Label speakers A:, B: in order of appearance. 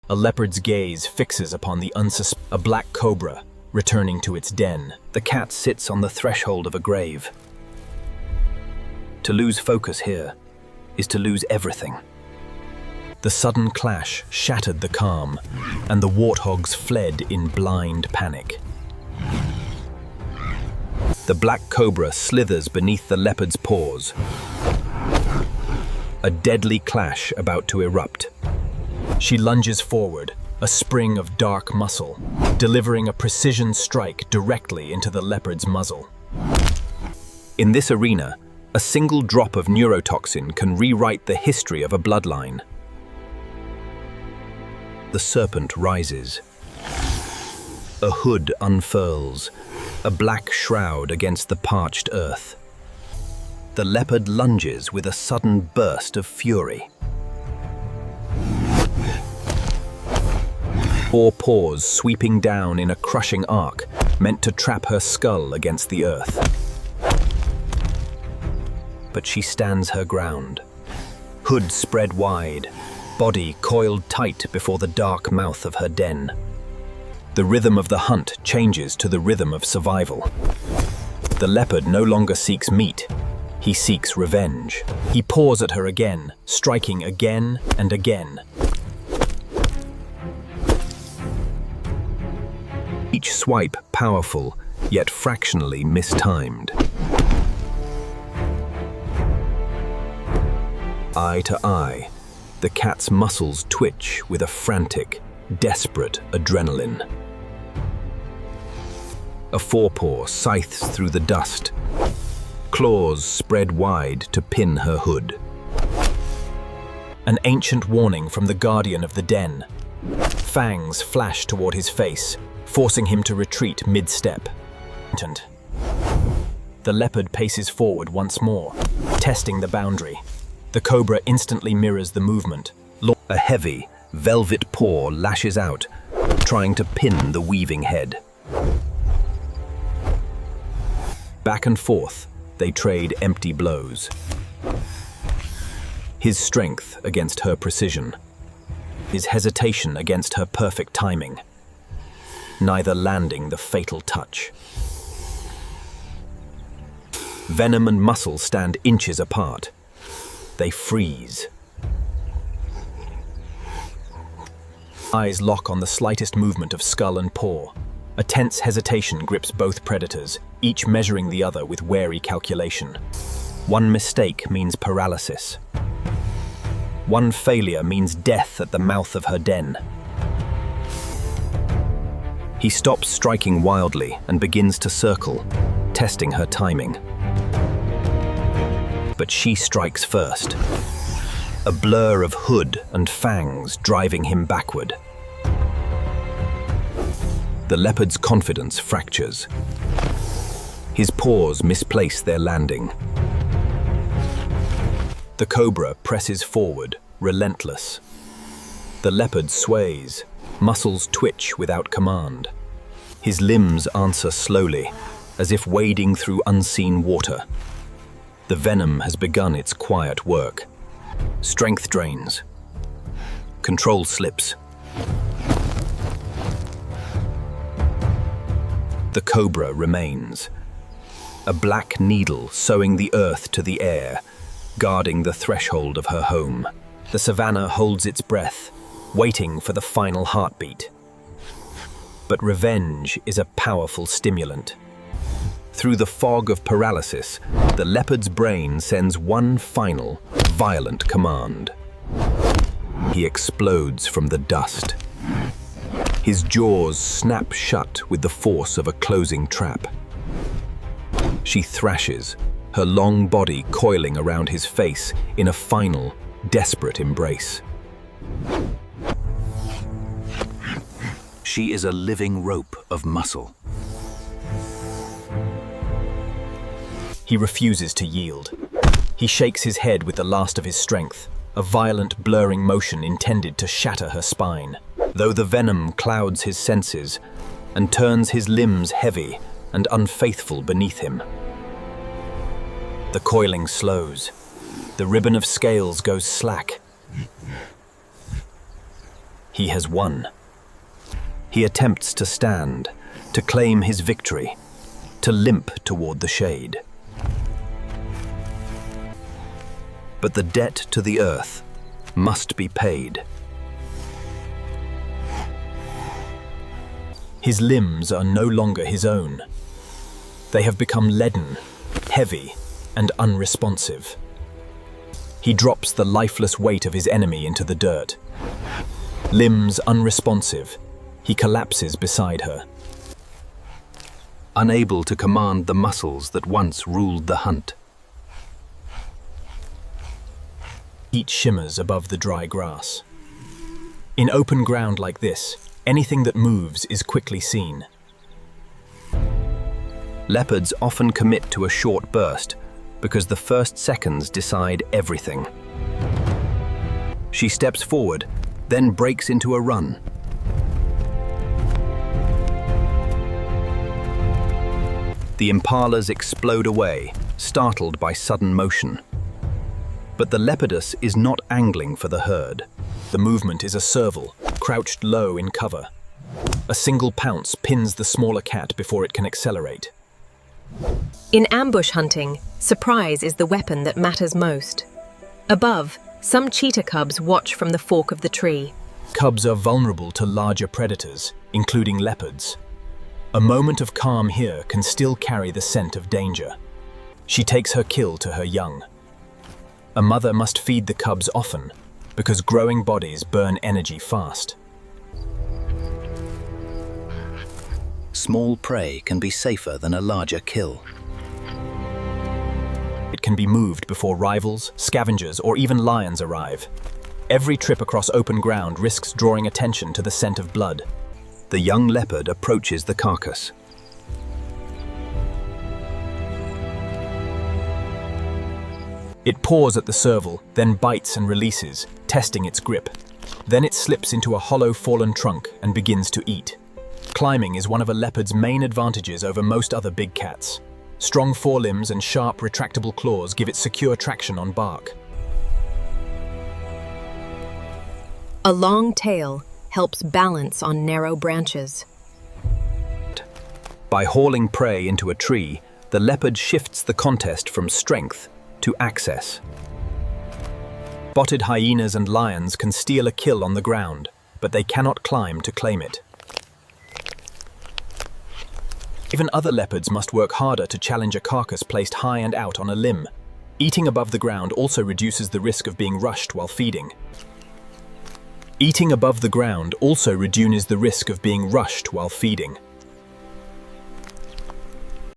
A: A leopard's gaze fixes upon a black cobra returning to its den. The cat sits on the threshold of a grave. To lose focus here is to lose everything. The sudden clash shattered the calm, and the warthogs fled in blind panic. The black cobra slithers beneath the leopard's paws. A deadly clash about to erupt. She lunges forward, a spring of dark muscle, delivering a precision strike directly into the leopard's muzzle. In this arena, a single drop of neurotoxin can rewrite the history of a bloodline. The serpent rises. A hood unfurls, a black shroud against the parched earth. The leopard lunges with a sudden burst of fury. 4 paws sweeping down in a crushing arc, meant to trap her skull against the earth. But she stands her ground. Hood spread wide, body coiled tight before the dark mouth of her den. The rhythm of the hunt changes to the rhythm of survival. The leopard no longer seeks meat, he seeks revenge. He paws at her again, striking again and again. Each swipe powerful, yet fractionally mistimed. Eye to eye, the cat's muscles twitch with a frantic, desperate adrenaline. A forepaw scythes through the dust, claws spread wide to pin her hood. An ancient warning from the guardian of the den. Fangs flash toward his face, forcing him to retreat mid-step. The leopard paces forward once more, testing the boundary. The cobra instantly mirrors the movement. A heavy, velvet paw lashes out, trying to pin the weaving head. Back and forth, they trade empty blows. His strength against her precision. His hesitation against her perfect timing. Neither landing the fatal touch. Venom and muscle stand inches apart. They freeze. Eyes lock on the slightest movement of skull and paw. A tense hesitation grips both predators, each measuring the other with wary calculation. One mistake means paralysis. One failure means death at the mouth of her den. He stops striking wildly and begins to circle, testing her timing. But she strikes first. A blur of hood and fangs driving him backward. The leopard's confidence fractures. His paws misplace their landing. The cobra presses forward, relentless. The leopard sways, muscles twitch without command. His limbs answer slowly, as if wading through unseen water. The venom has begun its quiet work. Strength drains. Control slips. The cobra remains. A black needle sewing the earth to the air, guarding the threshold of her home. The savannah holds its breath, waiting for the final heartbeat. But revenge is a powerful stimulant. Through the fog of paralysis, the leopard's brain sends one final, violent command. He explodes from the dust. His jaws snap shut with the force of a closing trap. She thrashes, her long body coiling around his face in a final, desperate embrace. She is a living rope of muscle. He refuses to yield. He shakes his head with the last of his strength, a violent, blurring motion intended to shatter her spine. Though the venom clouds his senses and turns his limbs heavy and unfaithful beneath him. The coiling slows. The ribbon of scales goes slack. He has won. He attempts to stand, to claim his victory, to limp toward the shade. But the debt to the earth must be paid. His limbs are no longer his own. They have become leaden, heavy, and unresponsive. He drops the lifeless weight of his enemy into the dirt. Limbs unresponsive, he collapses beside her. Unable to command the muscles that once ruled the hunt. Heat shimmers above the dry grass. In open ground like this, anything that moves is quickly seen. Leopards often commit to a short burst because the first seconds decide everything. She steps forward, then breaks into a run. The impalas explode away, startled by sudden motion. But the leopardess is not angling for the herd. The movement is a serval, crouched low in cover. A single pounce pins the smaller cat before it can accelerate.
B: In ambush hunting, surprise is the weapon that matters most. Above, some cheetah cubs watch from the fork of the tree.
A: Cubs are vulnerable to larger predators, including leopards. A moment of calm here can still carry the scent of danger. She takes her kill to her young. A mother must feed the cubs often, because growing bodies burn energy fast.
C: Small prey can be safer than a larger kill.
A: It can be moved before rivals, scavengers, or even lions arrive. Every trip across open ground risks drawing attention to the scent of blood. The young leopard approaches the carcass. It paws at the serval, then bites and releases, testing its grip. Then it slips into a hollow fallen trunk and begins to eat. Climbing is one of a leopard's main advantages over most other big cats. Strong forelimbs and sharp, retractable claws give it secure traction on bark.
B: A long tail helps balance on narrow branches.
A: By hauling prey into a tree, the leopard shifts the contest from strength to access. Spotted hyenas and lions can steal a kill on the ground, but they cannot climb to claim it. Even other leopards must work harder to challenge a carcass placed high and out on a limb. Eating above the ground also reduces the risk of being rushed while feeding. Eating above the ground also reduces the risk of being rushed while feeding.